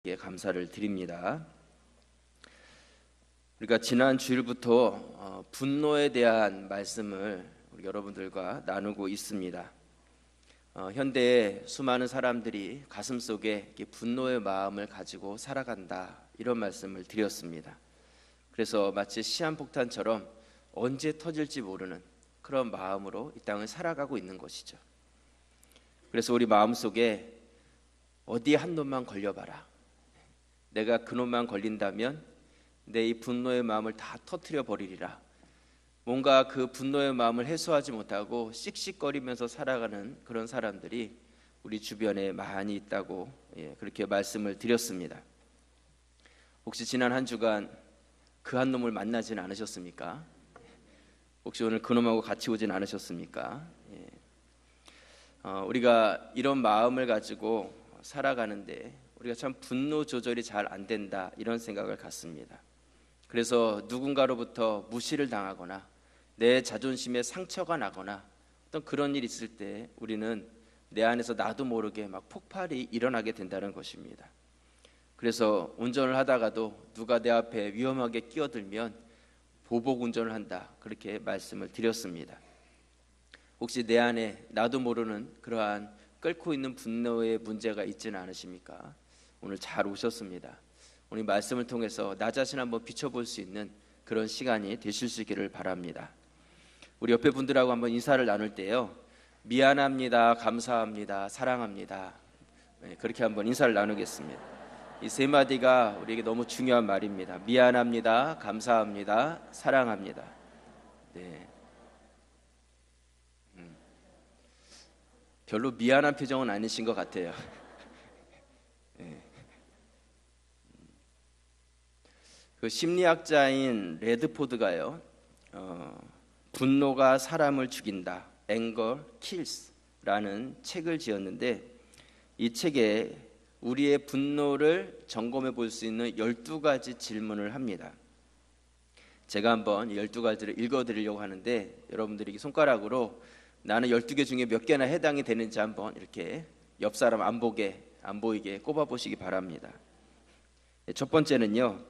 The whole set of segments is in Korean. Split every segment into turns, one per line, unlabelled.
감사를 드립니다. 우리가 지난 주일부터 분노에 대한 말씀을 우리 여러분들과 나누고 있습니다. 현대에 수많은 사람들이 가슴속에 분노의 마음을 가지고 살아간다, 이런 말씀을 드렸습니다. 그래서 마치 시한폭탄처럼 언제 터질지 모르는 그런 마음으로 이 땅을 살아가고 있는 것이죠. 그래서 우리 마음속에 어디 한 놈만 걸려봐라, 내가 그 놈만 걸린다면 내 이 분노의 마음을 다 터뜨려 버리리라. 뭔가 그 분노의 마음을 해소하지 못하고 씩씩거리면서 살아가는 그런 사람들이 우리 주변에 많이 있다고 그렇게 말씀을 드렸습니다. 혹시 지난 한 주간 그 한 놈을 만나지는 않으셨습니까? 혹시 오늘 그 놈하고 같이 오진 않으셨습니까? 우리가 이런 마음을 가지고 살아가는데 우리가 참 분노 조절이 잘 안 된다, 이런 생각을 갖습니다. 그래서 누군가로부터 무시를 당하거나 내 자존심에 상처가 나거나 어떤 그런 일이 있을 때 우리는 내 안에서 나도 모르게 막 폭발이 일어나게 된다는 것입니다. 그래서 운전을 하다가도 누가 내 앞에 위험하게 끼어들면 보복 운전을 한다, 그렇게 말씀을 드렸습니다. 혹시 내 안에 나도 모르는 그러한 끓고 있는 분노의 문제가 있지는 않으십니까? 오늘 잘 오셨습니다. 오늘 말씀을 통해서 나 자신 한번 비춰볼 수 있는 그런 시간이 되실 수 있기를 바랍니다. 우리 옆에 분들하고 한번 인사를 나눌 때요, 미안합니다, 감사합니다, 사랑합니다, 그렇게 한번 인사를 나누겠습니다. 이 세 마디가 우리에게 너무 중요한 말입니다. 미안합니다, 감사합니다, 사랑합니다. 별로 미안한 표정은 아니신 것 같아요. 그 심리학자인 레드포드가요, 분노가 사람을 죽인다, Anger Kills라는 책을 지었는데, 이 책에 우리의 분노를 점검해 볼 수 있는 12가지 질문을 합니다. 제가 한번 12가지를 읽어드리려고 하는데, 여러분들이 손가락으로 나는 12개 중에 몇 개나 해당이 되는지 한번 이렇게 옆 사람 안 보이게 꼽아보시기 바랍니다. 첫 번째는요,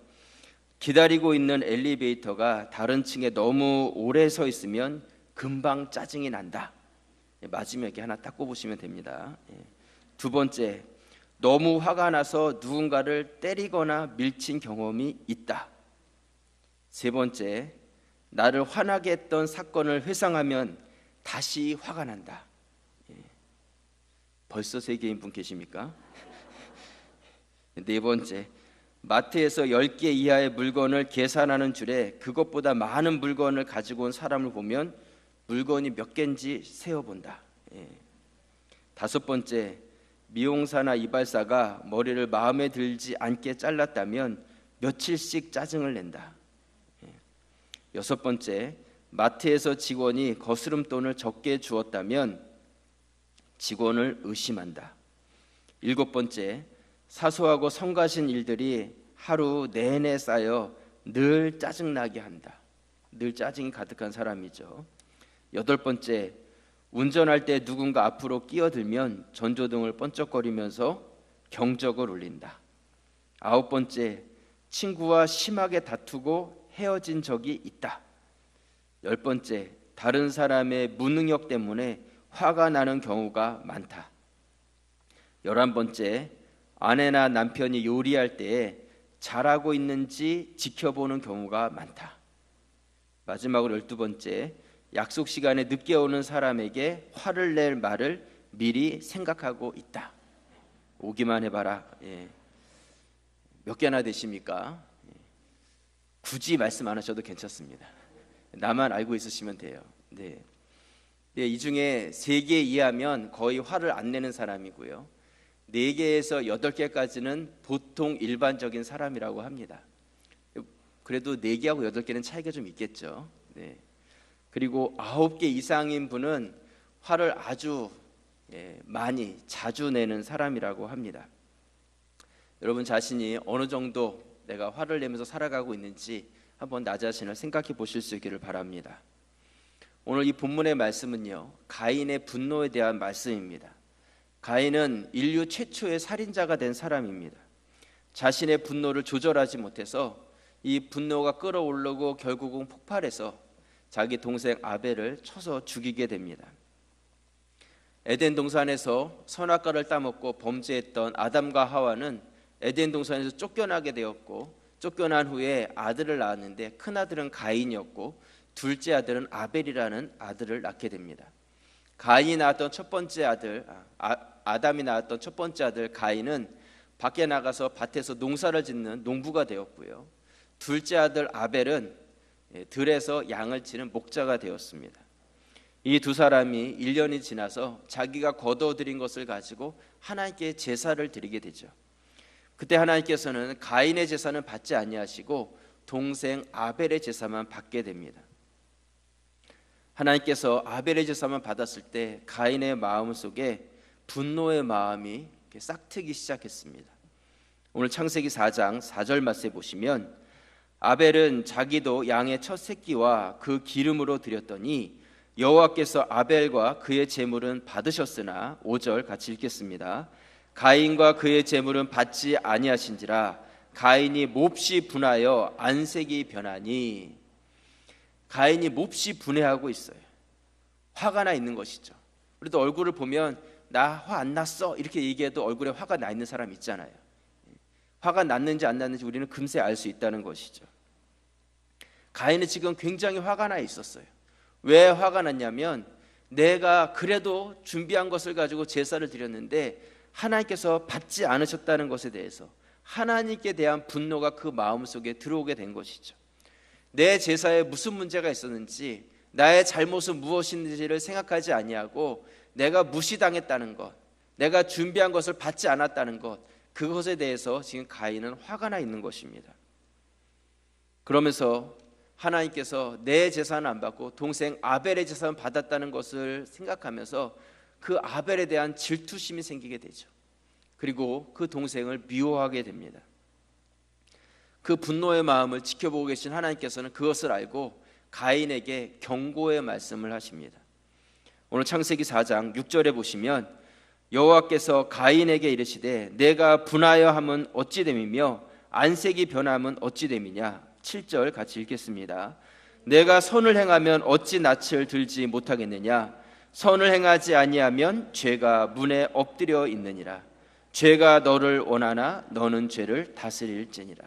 기다리고 있는 엘리베이터가 다른 층에 너무 오래 서 있으면 금방 짜증이 난다. 맞으면 이렇게 하나 딱 꼽으시면 됩니다. 두 번째, 너무 화가 나서 누군가를 때리거나 밀친 경험이 있다. 세 번째, 나를 화나게 했던 사건을 회상하면 다시 화가 난다. 벌써 3개인 분 계십니까? 네 번째, 마트에서 10개 이하의 물건을 계산하는 줄에 그것보다 많은 물건을 가지고 온 사람을 보면 물건이 몇 개인지 세어본다. 다섯 번째, 미용사나 이발사가 머리를 마음에 들지 않게 잘랐다면 며칠씩 짜증을 낸다. 여섯 번째, 마트에서 직원이 거스름돈을 적게 주었다면 직원을 의심한다. 일곱 번째, 사소하고 성가신 일들이 하루 내내 쌓여 늘 짜증나게 한다. 늘 짜증이 가득한 사람이죠. 여덟 번째, 운전할 때 누군가 앞으로 끼어들면 전조등을 번쩍거리면서 경적을 울린다. 아홉 번째, 친구와 심하게 다투고 헤어진 적이 있다. 열 번째, 다른 사람의 무능력 때문에 화가 나는 경우가 많다. 11번째, 아내나 남편이 요리할 때 잘하고 있는지 지켜보는 경우가 많다. 마지막으로 12번째, 약속 시간에 늦게 오는 사람에게 화를 낼 말을 미리 생각하고 있다. 오기만 해봐라. 몇 개나 되십니까? 굳이 말씀 안 하셔도 괜찮습니다. 나만 알고 있으시면 돼요. 이 중에 3개 이하면 거의 화를 안 내는 사람이고요, 4개에서 8개까지는 보통 일반적인 사람이라고 합니다. 그래도 4개하고 8개는 차이가 좀 있겠죠. 그리고 9개 이상인 분은 화를 아주 많이 자주 내는 사람이라고 합니다. 여러분 자신이 어느 정도 내가 화를 내면서 살아가고 있는지 한번 나 자신을 생각해 보실 수 있기를 바랍니다. 오늘 이 본문의 말씀은요, 가인의 분노에 대한 말씀입니다. 가인은 인류 최초의 살인자가 된 사람입니다. 자신의 분노를 조절하지 못해서 이 분노가 끓어오르고 결국은 폭발해서 자기 동생 아벨을 쳐서 죽이게 됩니다. 에덴 동산에서 선악과를 따먹고 범죄했던 아담과 하와는 에덴 동산에서 쫓겨나게 되었고, 쫓겨난 후에 아들을 낳았는데 큰아들은 가인이었고 둘째 아들은 아벨이라는 아들을 낳게 됩니다. 가인이 낳았던 첫 번째 아들, 아담이 낳았던 첫 번째 아들 가인은 밖에 나가서 밭에서 농사를 짓는 농부가 되었고요. 둘째 아들 아벨은 들에서 양을 치는 목자가 되었습니다. 이 두 사람이 1년이 지나서 자기가 거둬들인 것을 가지고 하나님께 제사를 드리게 되죠. 그때 하나님께서는 가인의 제사는 받지 아니하시고 동생 아벨의 제사만 받게 됩니다. 하나님께서 아벨의 제사만 받았을 때 가인의 마음 속에 분노의 마음이 싹트기 시작했습니다. 오늘 창세기 4장 4절 말씀에 보시면 아벨은 자기도 양의 첫 새끼와 그 기름으로 드렸더니 여호와께서 아벨과 그의 제물은 받으셨으나 5절 같이 읽겠습니다. 가인과 그의 제물은 받지 아니하신지라 가인이 몹시 분하여 안색이 변하니. 가인이 몹시 분해하고 있어요. 화가 나 있는 것이죠. 우리도 얼굴을 보면 나 화 안 났어 이렇게 얘기해도 얼굴에 화가 나 있는 사람 있잖아요. 화가 났는지 안 났는지 우리는 금세 알 수 있다는 것이죠. 가인은 지금 굉장히 화가 나 있었어요. 왜 화가 났냐면 내가 그래도 준비한 것을 가지고 제사를 드렸는데 하나님께서 받지 않으셨다는 것에 대해서 하나님께 대한 분노가 그 마음속에 들어오게 된 것이죠. 내 제사에 무슨 문제가 있었는지, 나의 잘못은 무엇인지를 생각하지 아니하고 내가 무시당했다는 것, 내가 준비한 것을 받지 않았다는 것, 그것에 대해서 지금 가인은 화가 나 있는 것입니다. 그러면서 하나님께서 내 제사는 안 받고 동생 아벨의 제사는 받았다는 것을 생각하면서 그 아벨에 대한 질투심이 생기게 되죠. 그리고 그 동생을 미워하게 됩니다. 그 분노의 마음을 지켜보고 계신 하나님께서는 그것을 알고 가인에게 경고의 말씀을 하십니다. 오늘 창세기 4장 6절에 보시면 여호와께서 가인에게 이르시되 내가 분하여 함은 어찌 됨이며 안색이 변함은 어찌 됨이냐. 7절 같이 읽겠습니다. 내가 선을 행하면 어찌 낯을 들지 못하겠느냐. 선을 행하지 아니하면 죄가 문에 엎드려 있느니라. 죄가 너를 원하나 너는 죄를 다스릴지니라.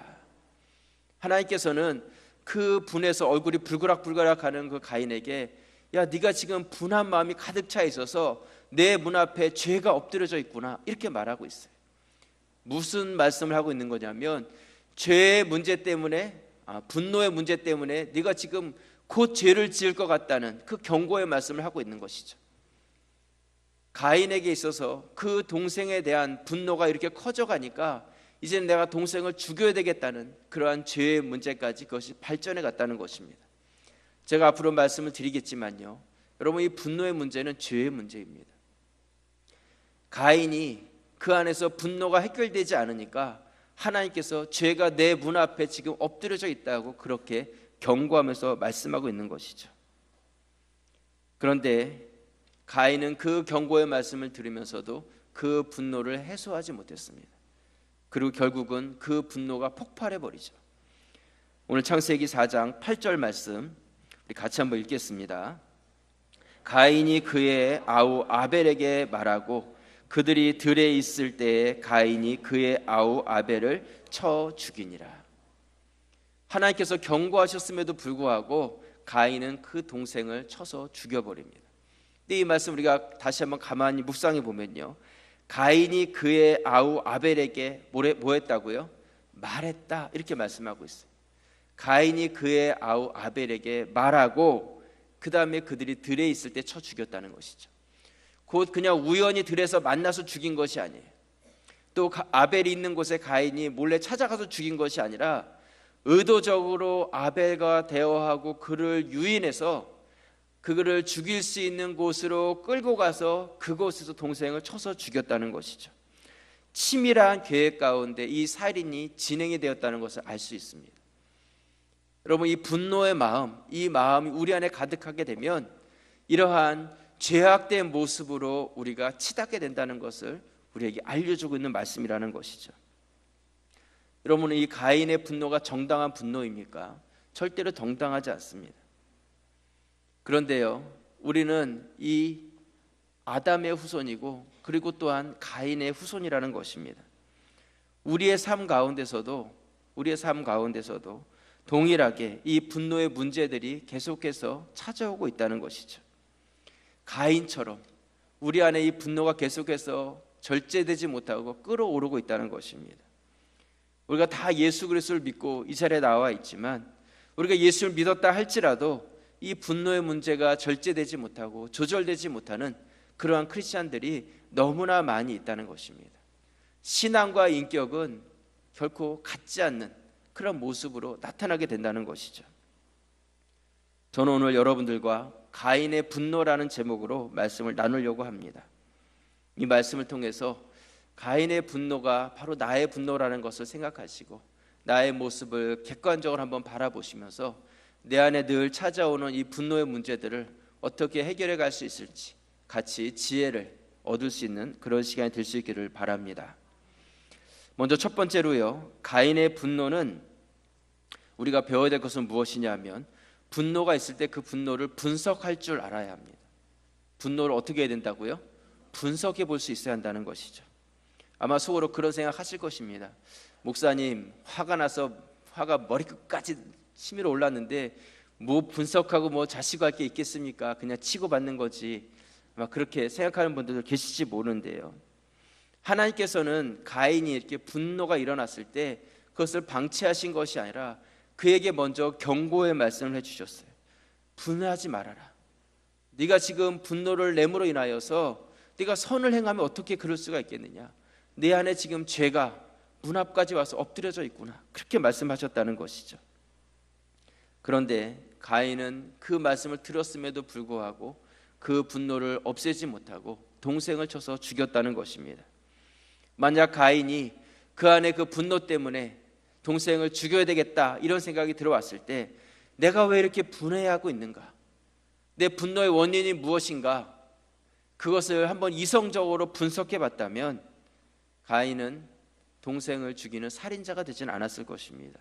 하나님께서는 그 분에서 얼굴이 불그락불그락하는 그 가인에게 야, 네가 지금 분한 마음이 가득 차 있어서 내 문 앞에 죄가 엎드려져 있구나 이렇게 말하고 있어요. 무슨 말씀을 하고 있는 거냐면 죄의 문제 때문에, 분노의 문제 때문에 네가 지금 곧 죄를 지을 것 같다는 그 경고의 말씀을 하고 있는 것이죠. 가인에게 있어서 그 동생에 대한 분노가 이렇게 커져가니까 이제는 내가 동생을 죽여야 되겠다는 그러한 죄의 문제까지 그것이 발전해 갔다는 것입니다. 제가 앞으로 말씀을 드리겠지만요, 여러분, 이 분노의 문제는 죄의 문제입니다. 가인이 그 안에서 분노가 해결되지 않으니까 하나님께서 죄가 내 문 앞에 지금 엎드려져 있다고 그렇게 경고하면서 말씀하고 있는 것이죠. 그런데 가인은 그 경고의 말씀을 들으면서도 그 분노를 해소하지 못했습니다. 그리고 결국은 그 분노가 폭발해 버리죠. 오늘 창세기 4장 8절 말씀 우리 같이 한번 읽겠습니다. 가인이 그의 아우 아벨에게 말하고 그들이 들에 있을 때에 가인이 그의 아우 아벨을 쳐 죽이니라. 하나님께서 경고하셨음에도 불구하고 가인은 그 동생을 쳐서 죽여버립니다. 근데 이 말씀 우리가 다시 한번 가만히 묵상해 보면요, 가인이 그의 아우 아벨에게 뭐 했다고요? 말했다 이렇게 말씀하고 있어요. 가인이 그의 아우 아벨에게 말하고 그 다음에 그들이 들에 있을 때 쳐 죽였다는 것이죠. 곧 그냥 우연히 들에서 만나서 죽인 것이 아니에요. 또 아벨이 있는 곳에 가인이 몰래 찾아가서 죽인 것이 아니라 의도적으로 아벨과 대화하고 그를 유인해서 그를 죽일 수 있는 곳으로 끌고 가서 그곳에서 동생을 쳐서 죽였다는 것이죠. 치밀한 계획 가운데 이 살인이 진행이 되었다는 것을 알 수 있습니다. 여러분, 이 분노의 마음, 이 마음이 우리 안에 가득하게 되면 이러한 죄악된 모습으로 우리가 치닫게 된다는 것을 우리에게 알려주고 있는 말씀이라는 것이죠. 여러분은 이 가인의 분노가 정당한 분노입니까? 절대로 정당하지 않습니다. 그런데요, 우리는 이 아담의 후손이고 그리고 또한 가인의 후손이라는 것입니다. 우리의 삶 가운데서도 동일하게 이 분노의 문제들이 계속해서 찾아오고 있다는 것이죠. 가인처럼 우리 안에 이 분노가 계속해서 절제되지 못하고 끌어오르고 있다는 것입니다. 우리가 다 예수 그리스도를 믿고 이 자리에 나와 있지만 우리가 예수를 믿었다 할지라도 이 분노의 문제가 절제되지 못하고 조절되지 못하는 그러한 크리스찬들이 너무나 많이 있다는 것입니다. 신앙과 인격은 결코 같지 않는 그런 모습으로 나타나게 된다는 것이죠. 저는 오늘 여러분들과 가인의 분노라는 제목으로 말씀을 나누려고 합니다. 이 말씀을 통해서 가인의 분노가 바로 나의 분노라는 것을 생각하시고 나의 모습을 객관적으로 한번 바라보시면서 내 안에 늘 찾아오는 이 분노의 문제들을 어떻게 해결해 갈 수 있을지 같이 지혜를 얻을 수 있는 그런 시간이 될 수 있기를 바랍니다. 먼저 첫 번째로요, 가인의 분노는 우리가 배워야 될 것은 무엇이냐 하면 분노가 있을 때 그 분노를 분석할 줄 알아야 합니다. 분노를 어떻게 해야 된다고요? 분석해 볼 수 있어야 한다는 것이죠. 아마 속으로 그런 생각 하실 것입니다. 목사님, 화가 나서 화가 머리끝까지 치밀어 올랐는데 뭐 분석하고 뭐 자시고 할 게 있겠습니까? 그냥 치고받는 거지. 아마 그렇게 생각하는 분들도 계실지 모르는데요, 하나님께서는 가인이 이렇게 분노가 일어났을 때 그것을 방치하신 것이 아니라 그에게 먼저 경고의 말씀을 해주셨어요. 분하지 말아라. 네가 지금 분노를 내므로 인하여서 네가 선을 행하면 어떻게 그럴 수가 있겠느냐. 내 안에 지금 죄가 문 앞까지 와서 엎드려져 있구나. 그렇게 말씀하셨다는 것이죠. 그런데 가인은 그 말씀을 들었음에도 불구하고 그 분노를 없애지 못하고 동생을 쳐서 죽였다는 것입니다. 만약 가인이 그 안에 그 분노 때문에 동생을 죽여야 되겠다 이런 생각이 들어왔을 때 내가 왜 이렇게 분해하고 있는가? 내 분노의 원인이 무엇인가? 그것을 한번 이성적으로 분석해 봤다면 가인은 동생을 죽이는 살인자가 되지는 않았을 것입니다.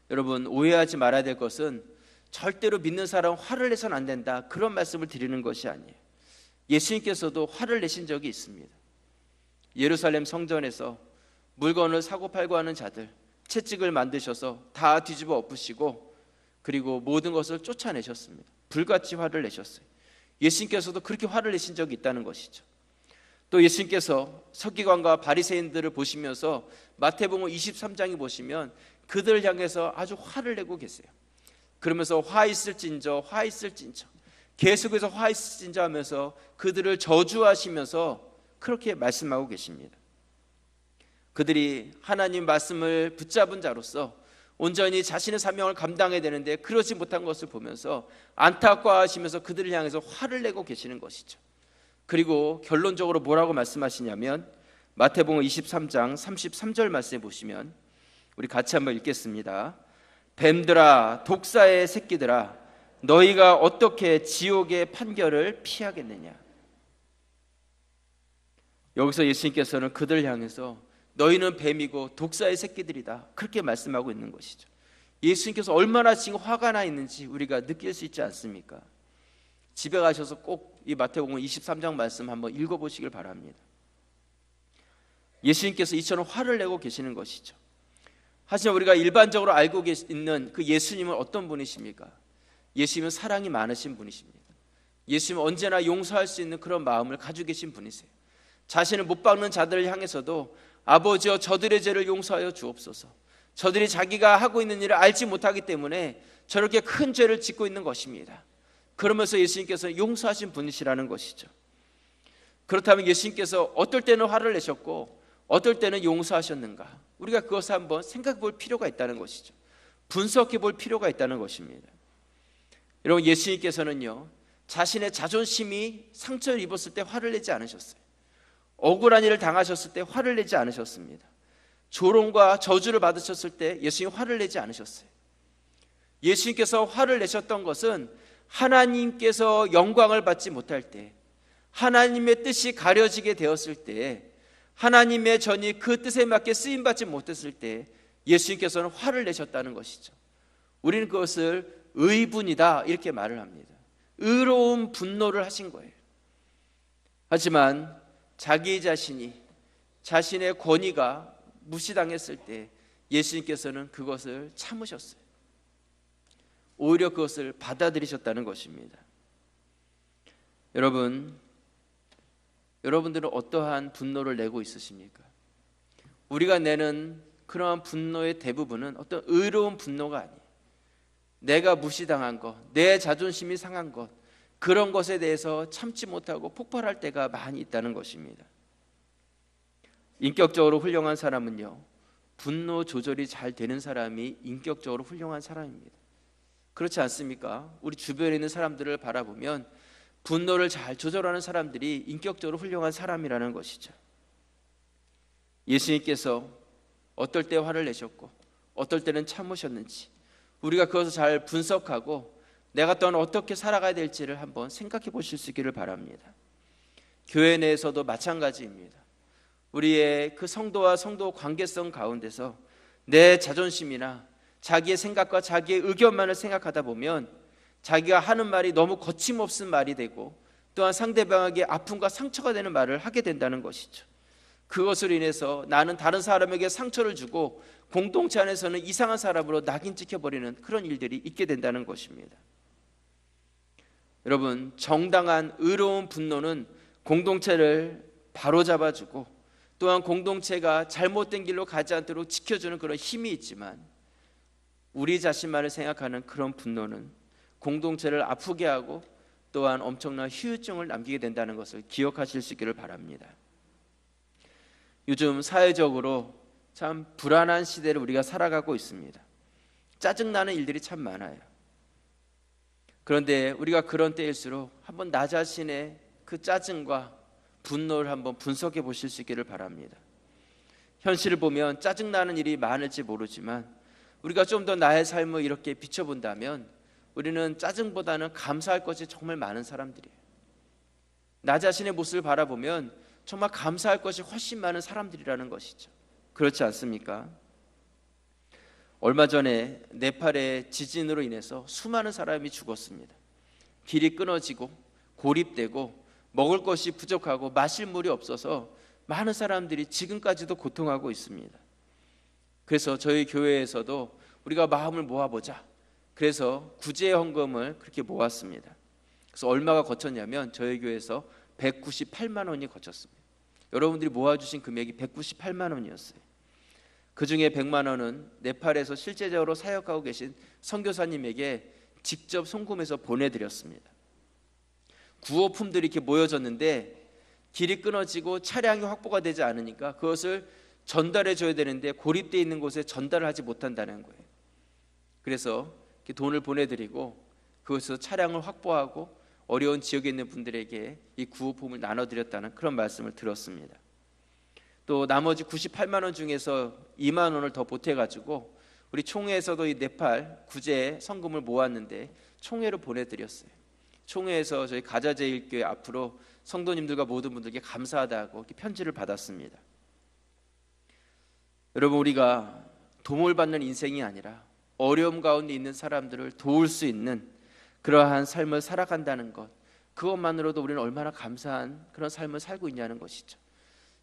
여러분, 오해하지 말아야 될 것은 절대로 믿는 사람은 화를 내서는 안 된다, 그런 말씀을 드리는 것이 아니에요. 예수님께서도 화를 내신 적이 있습니다. 예루살렘 성전에서 물건을 사고 팔고 하는 자들 채찍을 만드셔서 다 뒤집어 엎으시고 그리고 모든 것을 쫓아내셨습니다. 불같이 화를 내셨어요. 예수님께서도 그렇게 화를 내신 적이 있다는 것이죠. 또 예수님께서 서기관과 바리새인들을 보시면서 마태복음 23장에 보시면 그들을 향해서 아주 화를 내고 계세요. 그러면서 화 있을진저 계속해서 화 있을진저 하면서 그들을 저주하시면서 그렇게 말씀하고 계십니다. 그들이 하나님 말씀을 붙잡은 자로서 온전히 자신의 사명을 감당해야 되는데 그러지 못한 것을 보면서 안타까워하시면서 그들을 향해서 화를 내고 계시는 것이죠. 그리고 결론적으로 뭐라고 말씀하시냐면 마태복음 23장 33절 말씀에 보시면 우리 같이 한번 읽겠습니다. 뱀들아, 독사의 새끼들아, 너희가 어떻게 지옥의 판결을 피하겠느냐. 여기서 예수님께서는 그들을 향해서 너희는 뱀이고 독사의 새끼들이다, 그렇게 말씀하고 있는 것이죠. 예수님께서 얼마나 지금 화가 나 있는지 우리가 느낄 수 있지 않습니까? 집에 가셔서 꼭 이 마태복음 23장 말씀 한번 읽어보시길 바랍니다. 예수님께서 이처럼 화를 내고 계시는 것이죠. 하지만 우리가 일반적으로 알고 있는 그 예수님은 어떤 분이십니까? 예수님은 사랑이 많으신 분이십니다. 예수님은 언제나 용서할 수 있는 그런 마음을 가지고 계신 분이세요. 자신을 못 박는 자들을 향해서도 아버지여 저들의 죄를 용서하여 주옵소서, 저들이 자기가 하고 있는 일을 알지 못하기 때문에 저렇게 큰 죄를 짓고 있는 것입니다. 그러면서 예수님께서 용서하신 분이시라는 것이죠. 그렇다면 예수님께서 어떨 때는 화를 내셨고 어떨 때는 용서하셨는가, 우리가 그것을 한번 생각해 볼 필요가 있다는 것이죠. 분석해 볼 필요가 있다는 것입니다. 여러분, 예수님께서는요 자신의 자존심이 상처를 입었을 때 화를 내지 않으셨어요. 억울한 일을 당하셨을 때 화를 내지 않으셨습니다. 조롱과 저주를 받으셨을 때 예수님 화를 내지 않으셨어요. 예수님께서 화를 내셨던 것은 하나님께서 영광을 받지 못할 때, 하나님의 뜻이 가려지게 되었을 때, 하나님의 전이 그 뜻에 맞게 쓰임받지 못했을 때 예수님께서는 화를 내셨다는 것이죠. 우리는 그것을 의분이다 이렇게 말을 합니다. 의로운 분노를 하신 거예요. 하지만 자기 자신이, 자신의 권위가 무시당했을 때 예수님께서는 그것을 참으셨어요. 오히려 그것을 받아들이셨다는 것입니다. 여러분들은 어떠한 분노를 내고 있으십니까? 우리가 내는 그러한 분노의 대부분은 어떤 의로운 분노가 아니에요. 내가 무시당한 것, 내 자존심이 상한 것, 그런 것에 대해서 참지 못하고 폭발할 때가 많이 있다는 것입니다. 인격적으로 훌륭한 사람은요, 분노 조절이 잘 되는 사람이 인격적으로 훌륭한 사람입니다. 그렇지 않습니까? 우리 주변에 있는 사람들을 바라보면 분노를 잘 조절하는 사람들이 인격적으로 훌륭한 사람이라는 것이죠. 예수님께서 어떨 때 화를 내셨고 어떨 때는 참으셨는지 우리가 그것을 잘 분석하고 내가 또한 어떻게 살아가야 될지를 한번 생각해 보실 수 있기를 바랍니다. 교회 내에서도 마찬가지입니다. 우리의 그 성도와 성도 관계성 가운데서 내 자존심이나 자기의 생각과 자기의 의견만을 생각하다 보면 자기가 하는 말이 너무 거침없은 말이 되고 또한 상대방에게 아픔과 상처가 되는 말을 하게 된다는 것이죠. 그것으로 인해서 나는 다른 사람에게 상처를 주고 공동체 안에서는 이상한 사람으로 낙인 찍혀버리는 그런 일들이 있게 된다는 것입니다. 여러분, 정당한 의로운 분노는 공동체를 바로잡아주고 또한 공동체가 잘못된 길로 가지 않도록 지켜주는 그런 힘이 있지만 우리 자신만을 생각하는 그런 분노는 공동체를 아프게 하고 또한 엄청난 후유증을 남기게 된다는 것을 기억하실 수 있기를 바랍니다. 요즘 사회적으로 참 불안한 시대를 우리가 살아가고 있습니다. 짜증나는 일들이 참 많아요. 그런데 우리가 그런 때일수록 한번 나 자신의 그 짜증과 분노를 한번 분석해 보실 수 있기를 바랍니다. 현실을 보면 짜증나는 일이 많을지 모르지만 우리가 좀 더 나의 삶을 이렇게 비춰본다면 우리는 짜증보다는 감사할 것이 정말 많은 사람들이에요. 나 자신의 모습을 바라보면 정말 감사할 것이 훨씬 많은 사람들이라는 것이죠. 그렇지 않습니까? 얼마 전에 네팔의 지진으로 인해서 수많은 사람이 죽었습니다. 길이 끊어지고 고립되고 먹을 것이 부족하고 마실 물이 없어서 많은 사람들이 지금까지도 고통하고 있습니다. 그래서 저희 교회에서도 우리가 마음을 모아보자. 그래서 구제 헌금을 그렇게 모았습니다. 그래서 얼마가 거쳤냐면 저희 교회에서 198만 원이 거쳤습니다. 여러분들이 모아주신 금액이 198만 원이었어요. 그 중에 100만 원은 네팔에서 실제적으로 사역하고 계신 선교사님에게 직접 송금해서 보내드렸습니다. 구호품들이 이렇게 모여졌는데 길이 끊어지고 차량이 확보가 되지 않으니까 그것을 전달해 줘야 되는데 고립되어 있는 곳에 전달을 하지 못한다는 거예요. 그래서 이렇게 돈을 보내드리고 그것에서 차량을 확보하고 어려운 지역에 있는 분들에게 이 구호품을 나눠드렸다는 그런 말씀을 들었습니다. 또 나머지 98만 원 중에서 2만 원을 더 보태가지고 우리 총회에서도 이 네팔 구제 성금을 모았는데 총회로 보내드렸어요. 총회에서 저희 가자제일교회 앞으로 성도님들과 모든 분들께 감사하다고 이렇게 편지를 받았습니다. 여러분, 우리가 도움을 받는 인생이 아니라 어려움 가운데 있는 사람들을 도울 수 있는 그러한 삶을 살아간다는 것, 그것만으로도 우리는 얼마나 감사한 그런 삶을 살고 있냐는 것이죠.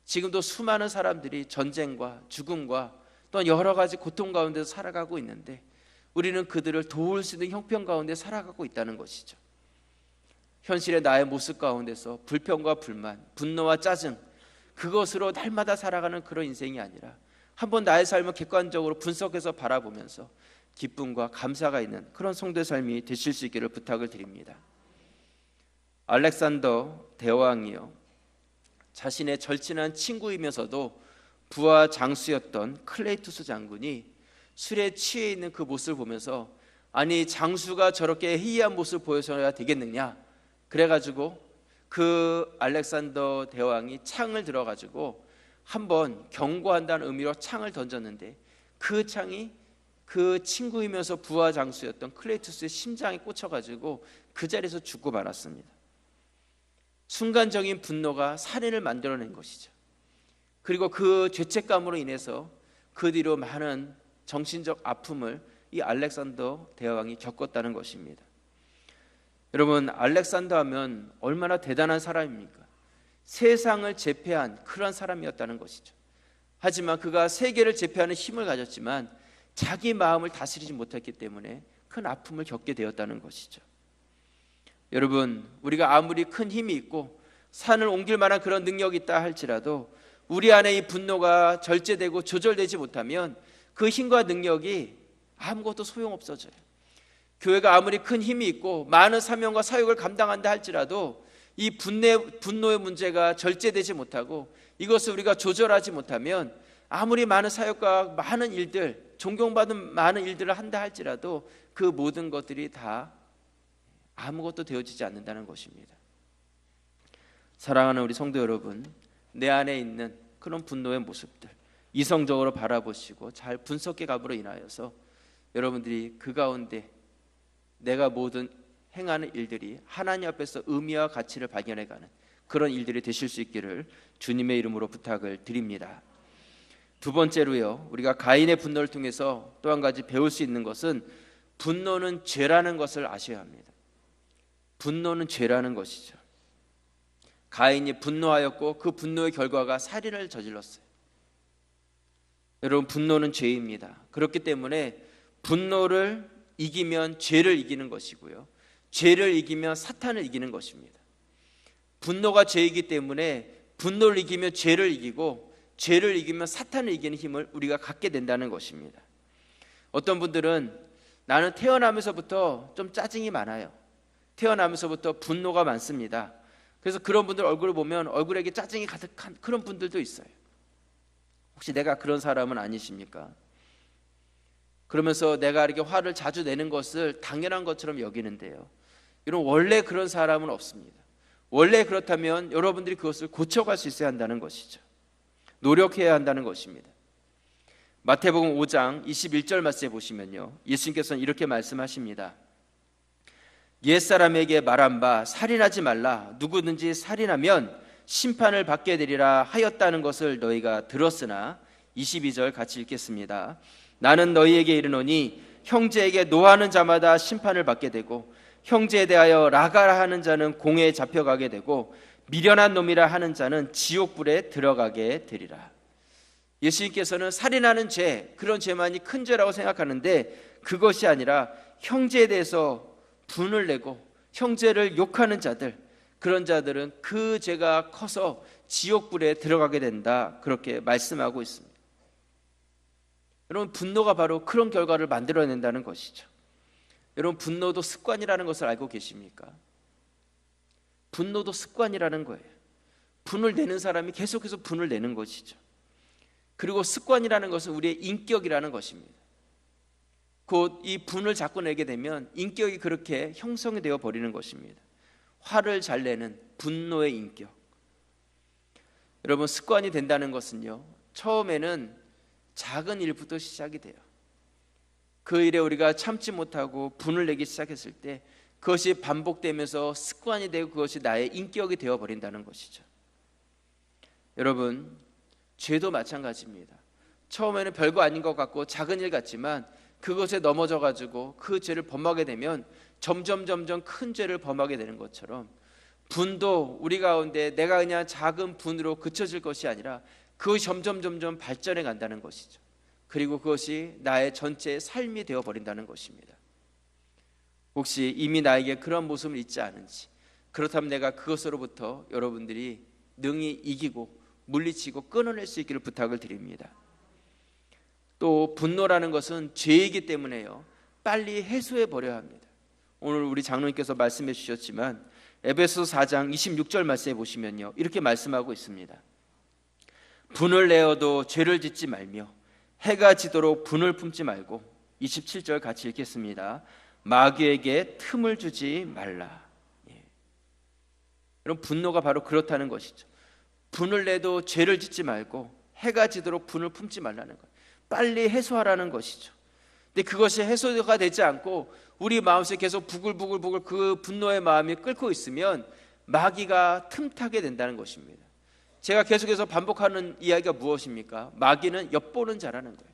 지금도 수많은 사람들이 전쟁과 죽음과 또한 여러 가지 고통 가운데서 살아가고 있는데 우리는 그들을 도울 수 있는 형편 가운데 살아가고 있다는 것이죠. 현실의 나의 모습 가운데서 불평과 불만, 분노와 짜증, 그것으로 날마다 살아가는 그런 인생이 아니라 한번 나의 삶을 객관적으로 분석해서 바라보면서 기쁨과 감사가 있는 그런 성도의 삶이 되실 수 있기를 부탁을 드립니다. 알렉산더 대왕이요, 자신의 절친한 친구이면서도 부하 장수였던 클레이투스 장군이 술에 취해 있는 그 모습을 보면서 아니 장수가 저렇게 해이한 모습을 보여줘야 되겠느냐, 그래가지고 그 알렉산더 대왕이 창을 들어가지고 한번 경고한다는 의미로 창을 던졌는데 그 창이 그 친구이면서 부하 장수였던 클레이투스의 심장에 꽂혀가지고 그 자리에서 죽고 말았습니다. 순간적인 분노가 살인을 만들어낸 것이죠. 그리고 그 죄책감으로 인해서 그 뒤로 많은 정신적 아픔을 이 알렉산더 대왕이 겪었다는 것입니다. 여러분, 알렉산더 하면 얼마나 대단한 사람입니까? 세상을 제패한 그런 사람이었다는 것이죠. 하지만 그가 세계를 제패하는 힘을 가졌지만 자기 마음을 다스리지 못했기 때문에 큰 아픔을 겪게 되었다는 것이죠. 여러분, 우리가 아무리 큰 힘이 있고 산을 옮길 만한 그런 능력이 있다 할지라도 우리 안에 이 분노가 절제되고 조절되지 못하면 그 힘과 능력이 아무것도 소용없어져요. 교회가 아무리 큰 힘이 있고 많은 사명과 사역을 감당한다 할지라도 이 분노의 문제가 절제되지 못하고 이것을 우리가 조절하지 못하면 아무리 많은 사역과 많은 일들, 존경받은 많은 일들을 한다 할지라도 그 모든 것들이 다 아무것도 되어지지 않는다는 것입니다. 사랑하는 우리 성도 여러분, 내 안에 있는 그런 분노의 모습들 이성적으로 바라보시고 잘 분석해 감으로 인하여서 여러분들이 그 가운데 내가 모든 행하는 일들이 하나님 앞에서 의미와 가치를 발견해가는 그런 일들이 되실 수 있기를 주님의 이름으로 부탁을 드립니다. 두 번째로요, 우리가 가인의 분노를 통해서 또 한 가지 배울 수 있는 것은 분노는 죄라는 것을 아셔야 합니다. 분노는 죄라는 것이죠. 가인이 분노하였고 그 분노의 결과가 살인을 저질렀어요. 여러분, 분노는 죄입니다. 그렇기 때문에 분노를 이기면 죄를 이기는 것이고요, 죄를 이기면 사탄을 이기는 것입니다. 분노가 죄이기 때문에 분노를 이기면 죄를 이기고 죄를 이기면 사탄을 이기는 힘을 우리가 갖게 된다는 것입니다. 어떤 분들은 나는 태어나면서부터 좀 짜증이 많아요. 태어나면서부터 분노가 많습니다. 그래서 그런 분들 얼굴을 보면 얼굴에 짜증이 가득한 그런 분들도 있어요. 혹시 내가 그런 사람은 아니십니까? 그러면서 내가 이렇게 화를 자주 내는 것을 당연한 것처럼 여기는데요, 이런 원래 그런 사람은 없습니다. 원래 그렇다면 여러분들이 그것을 고쳐갈 수 있어야 한다는 것이죠. 노력해야 한다는 것입니다. 마태복음 5장 21절 말씀에 보시면요, 예수님께서는 이렇게 말씀하십니다. 옛사람에게 말한 바 살인하지 말라. 누구든지 살인하면 심판을 받게 되리라 하였다는 것을 너희가 들었으나 22절 같이 읽겠습니다. 나는 너희에게 이르노니 형제에게 노하는 자마다 심판을 받게 되고 형제에 대하여 라가라 하는 자는 공회에 잡혀가게 되고 미련한 놈이라 하는 자는 지옥불에 들어가게 되리라. 예수님께서는 살인하는 죄, 그런 죄만이 큰 죄라고 생각하는데 그것이 아니라 형제에 대해서 분을 내고 형제를 욕하는 자들, 그런 자들은 그 죄가 커서 지옥불에 들어가게 된다, 그렇게 말씀하고 있습니다. 여러분, 분노가 바로 그런 결과를 만들어낸다는 것이죠. 여러분, 분노도 습관이라는 것을 알고 계십니까? 분노도 습관이라는 거예요. 분을 내는 사람이 계속해서 분을 내는 것이죠. 그리고 습관이라는 것은 우리의 인격이라는 것입니다. 곧 이 분을 자꾸 내게 되면 인격이 그렇게 형성이 되어 버리는 것입니다. 화를 잘 내는 분노의 인격. 여러분, 습관이 된다는 것은요, 처음에는 작은 일부터 시작이 돼요. 그 일에 우리가 참지 못하고 분을 내기 시작했을 때 그것이 반복되면서 습관이 되고 그것이 나의 인격이 되어버린다는 것이죠. 여러분, 죄도 마찬가지입니다. 처음에는 별거 아닌 것 같고 작은 일 같지만 그것에 넘어져 가지고 그 죄를 범하게 되면 점점 큰 죄를 범하게 되는 것처럼 분도 우리 가운데 내가 그냥 작은 분으로 그쳐질 것이 아니라 그것이 점점 발전해 간다는 것이죠. 그리고 그것이 나의 전체의 삶이 되어버린다는 것입니다. 혹시 이미 나에게 그런 모습을 잊지 않은지, 그렇다면 내가 그것으로부터 여러분들이 능히 이기고 물리치고 끊어낼 수 있기를 부탁을 드립니다. 또 분노라는 것은 죄이기 때문에요, 빨리 해소해 버려야 합니다. 오늘 우리 장로님께서 말씀해 주셨지만 에베소서 4장 26절 말씀해 보시면요, 이렇게 말씀하고 있습니다. 분을 내어도 죄를 짓지 말며 해가 지도록 분을 품지 말고, 27절 같이 읽겠습니다. 마귀에게 틈을 주지 말라. 여러분, 분노가 바로 그렇다는 것이죠. 분을 내도 죄를 짓지 말고 해가 지도록 분을 품지 말라는 것, 빨리 해소하라는 것이죠. 근데 그것이 해소가 되지 않고 우리 마음속에 계속 부글부글 그 분노의 마음이 끓고 있으면 마귀가 틈타게 된다는 것입니다. 제가 계속해서 반복하는 이야기가 무엇입니까? 마귀는 엿보는 자라는 거예요.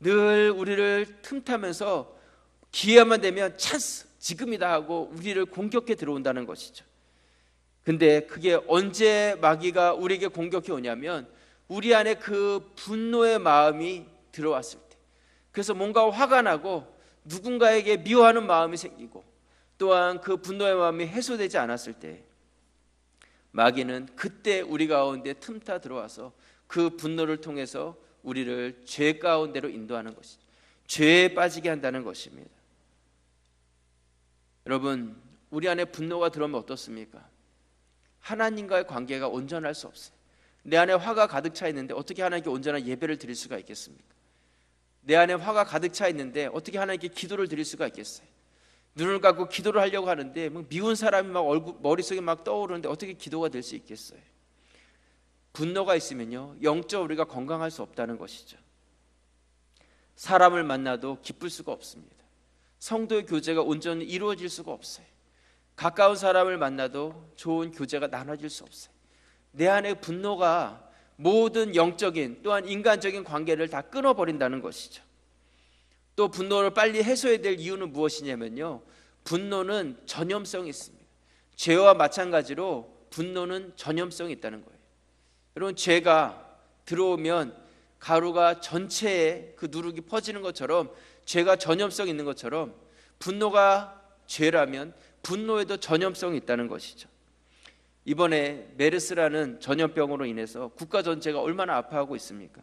늘 우리를 틈타면서 기회만 되면 찬스, 지금이다 하고 우리를 공격해 들어온다는 것이죠. 근데 그게 언제 마귀가 우리에게 공격해 오냐면 우리 안에 그 분노의 마음이 들어왔을 때, 그래서 뭔가 화가 나고 누군가에게 미워하는 마음이 생기고 또한 그 분노의 마음이 해소되지 않았을 때, 마귀는 그때 우리 가운데 틈타 들어와서 그 분노를 통해서 우리를 죄 가운데로 인도하는 것이죠. 죄에 빠지게 한다는 것입니다. 여러분, 우리 안에 분노가 들어오면 어떻습니까? 하나님과의 관계가 온전할 수 없어요. 내 안에 화가 가득 차 있는데 어떻게 하나님께 온전한 예배를 드릴 수가 있겠습니까? 내 안에 화가 가득 차 있는데 어떻게 하나님께 기도를 드릴 수가 있겠어요? 눈을 감고 기도를 하려고 하는데 미운 사람이 막 머릿속에 막 떠오르는데 어떻게 기도가 될 수 있겠어요? 분노가 있으면요, 영적으로 우리가 건강할 수 없다는 것이죠. 사람을 만나도 기쁠 수가 없습니다. 성도의 교제가 온전히 이루어질 수가 없어요. 가까운 사람을 만나도 좋은 교제가 나눠질 수 없어요. 내 안에 분노가 모든 영적인 또한 인간적인 관계를 다 끊어버린다는 것이죠. 또 분노를 빨리 해소해야 될 이유는 무엇이냐면요, 분노는 전염성이 있습니다. 죄와 마찬가지로 분노는 전염성이 있다는 거예요. 여러분, 죄가 들어오면 가루가 전체에 그 누룩이 퍼지는 것처럼, 죄가 전염성이 있는 것처럼 분노가 죄라면 분노에도 전염성이 있다는 것이죠. 이번에 메르스라는 전염병으로 인해서 국가 전체가 얼마나 아파하고 있습니까?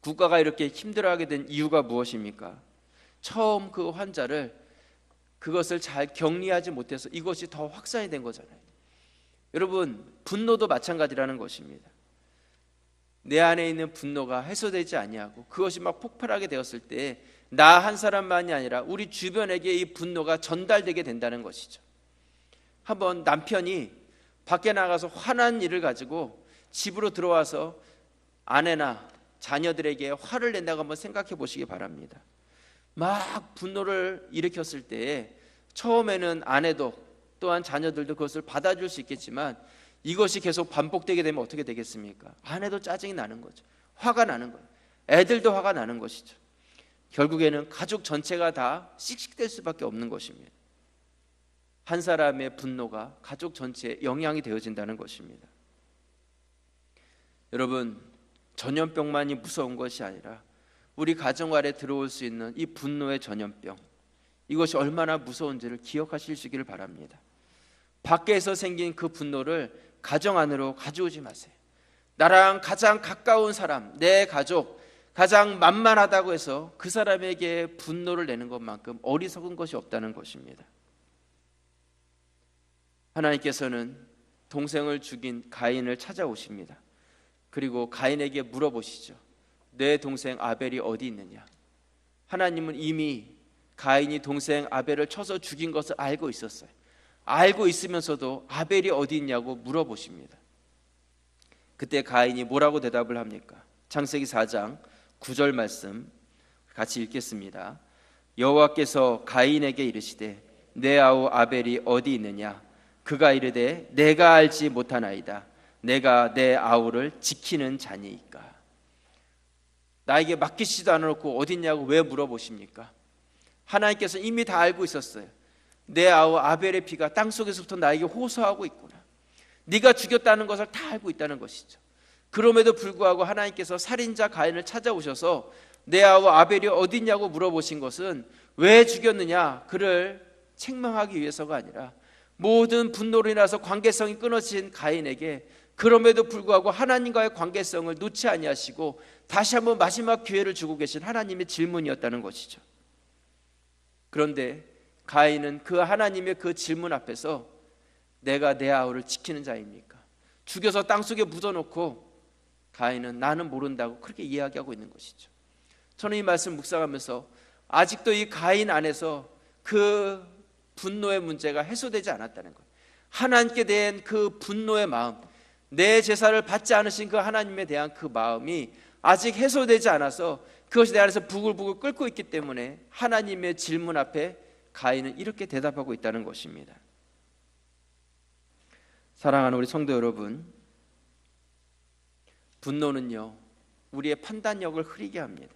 국가가 이렇게 힘들어하게 된 이유가 무엇입니까? 처음 그 환자를 그것을 잘 격리하지 못해서 이것이 더 확산이 된 거잖아요. 여러분, 분노도 마찬가지라는 것입니다. 내 안에 있는 분노가 해소되지 아니하고 그것이 막 폭발하게 되었을 때 나 한 사람만이 아니라 우리 주변에게 이 분노가 전달되게 된다는 것이죠. 한번 남편이 밖에 나가서 화난 일을 가지고 집으로 들어와서 아내나 자녀들에게 화를 낸다고 한번 생각해 보시기 바랍니다. 막 분노를 일으켰을 때 처음에는 아내도 또한 자녀들도 그것을 받아줄 수 있겠지만 이것이 계속 반복되게 되면 어떻게 되겠습니까? 아내도 짜증이 나는 거죠. 화가 나는 거예요. 애들도 화가 나는 것이죠. 결국에는 가족 전체가 다 씩씩될 수밖에 없는 것입니다. 한 사람의 분노가 가족 전체에 영향이 되어진다는 것입니다. 여러분, 전염병만이 무서운 것이 아니라 우리 가정 아래 들어올 수 있는 이 분노의 전염병, 이것이 얼마나 무서운지를 기억하실 수 있기를 바랍니다. 밖에서 생긴 그 분노를 가정 안으로 가져오지 마세요. 나랑 가장 가까운 사람, 내 가족, 가장 만만하다고 해서 그 사람에게 분노를 내는 것만큼 어리석은 것이 없다는 것입니다. 하나님께서는 동생을 죽인 가인을 찾아오십니다. 그리고 가인에게 물어보시죠. 내 동생 아벨이 어디 있느냐? 하나님은 이미 가인이 동생 아벨을 쳐서 죽인 것을 알고 있었어요. 알고 있으면서도 아벨이 어디 있냐고 물어보십니다. 그때 가인이 뭐라고 대답을 합니까? 창세기 4장 9절 말씀 같이 읽겠습니다. 여호와께서 가인에게 이르시되 내 아우 아벨이 어디 있느냐? 그가 이르되 내가 알지 못하나이다. 내가 내 아우를 지키는 자니이까. 나에게 맡기시지도 않아놓고 어디 있냐고 왜 물어보십니까? 하나님께서 이미 다 알고 있었어요. 내 아우 아벨의 피가 땅속에서부터 나에게 호소하고 있구나. 네가 죽였다는 것을 다 알고 있다는 것이죠. 그럼에도 불구하고 하나님께서 살인자 가인을 찾아오셔서 내 아우 아벨이 어디 있냐고 물어보신 것은 왜 죽였느냐, 그를 책망하기 위해서가 아니라 모든 분노로 인해서 관계성이 끊어진 가인에게 그럼에도 불구하고 하나님과의 관계성을 놓지 아니하시고 다시 한번 마지막 기회를 주고 계신 하나님의 질문이었다는 것이죠. 그런데 가인은 그 하나님의 그 질문 앞에서 내가 내 아우를 지키는 자입니까? 죽여서 땅속에 묻어놓고 가인은 나는 모른다고 그렇게 이야기하고 있는 것이죠. 저는 이 말씀 묵상하면서 아직도 이 가인 안에서 그 분노의 문제가 해소되지 않았다는 것, 하나님께 대한 그 분노의 마음, 내 제사를 받지 않으신 그 하나님에 대한 그 마음이 아직 해소되지 않아서 그것이 내 안에서 부글부글 끓고 있기 때문에 하나님의 질문 앞에 가인은 이렇게 대답하고 있다는 것입니다. 사랑하는 우리 성도 여러분, 분노는요, 우리의 판단력을 흐리게 합니다.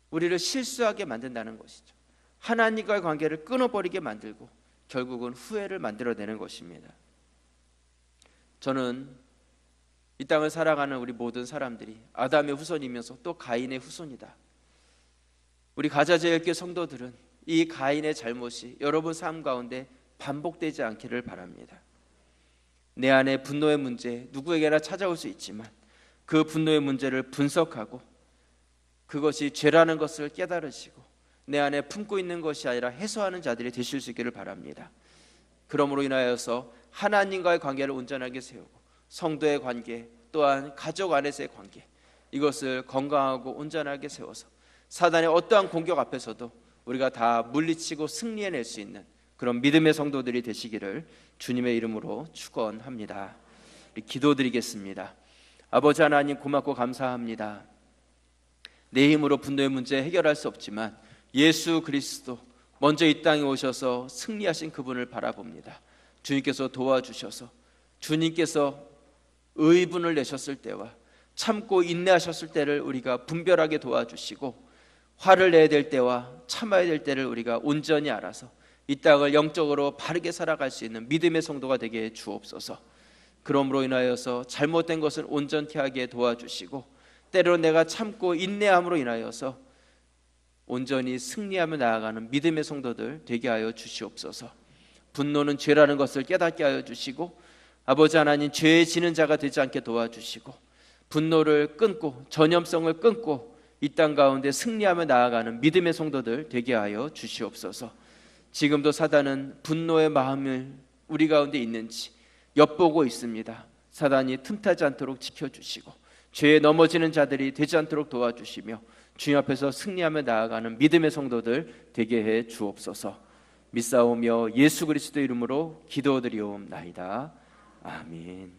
우리를 실수하게 만든다는 것이죠. 하나님과의 관계를 끊어버리게 만들고 결국은 후회를 만들어내는 것입니다. 저는 이 땅을 살아가는 우리 모든 사람들이 아담의 후손이면서 또 가인의 후손이다. 우리 가자제일교회 성도들은 이 가인의 잘못이 여러분 삶 가운데 반복되지 않기를 바랍니다. 내 안에 분노의 문제 누구에게나 찾아올 수 있지만 그 분노의 문제를 분석하고 그것이 죄라는 것을 깨달으시고 내 안에 품고 있는 것이 아니라 해소하는 자들이 되실 수 있기를 바랍니다. 그러므로 인하여서 하나님과의 관계를 온전하게 세우고 성도의 관계 또한 가족 안에서의 관계 이것을 건강하고 온전하게 세워서 사단의 어떠한 공격 앞에서도 우리가 다 물리치고 승리해낼 수 있는 그런 믿음의 성도들이 되시기를 주님의 이름으로 축원합니다. 기도드리겠습니다. 아버지 하나님 고맙고 감사합니다. 내 힘으로 분노의 문제 해결할 수 없지만 예수 그리스도 먼저 이 땅에 오셔서 승리하신 그분을 바라봅니다. 주님께서 도와주셔서 주님께서 의분을 내셨을 때와 참고 인내하셨을 때를 우리가 분별하게 도와주시고 화를 내야 될 때와 참아야 될 때를 우리가 온전히 알아서 이 땅을 영적으로 바르게 살아갈 수 있는 믿음의 성도가 되게 해 주옵소서. 그러므로 인하여서 잘못된 것은 온전히 하게 도와주시고 때로 내가 참고 인내함으로 인하여서 온전히 승리하며 나아가는 믿음의 성도들 되게 하여 주시옵소서. 분노는 죄라는 것을 깨닫게 하여 주시고 아버지 하나님 죄에 지는 자가 되지 않게 도와주시고 분노를 끊고 전염성을 끊고 이 땅 가운데 승리하며 나아가는 믿음의 성도들 되게 하여 주시옵소서. 지금도 사단은 분노의 마음을 우리 가운데 있는지 엿보고 있습니다. 사단이 틈타지 않도록 지켜주시고 죄에 넘어지는 자들이 되지 않도록 도와주시며 주님 앞에서 승리하며 나아가는 믿음의 성도들 되게 해 주옵소서. 믿사오며 예수 그리스도 이름으로 기도드리옵나이다. 아멘.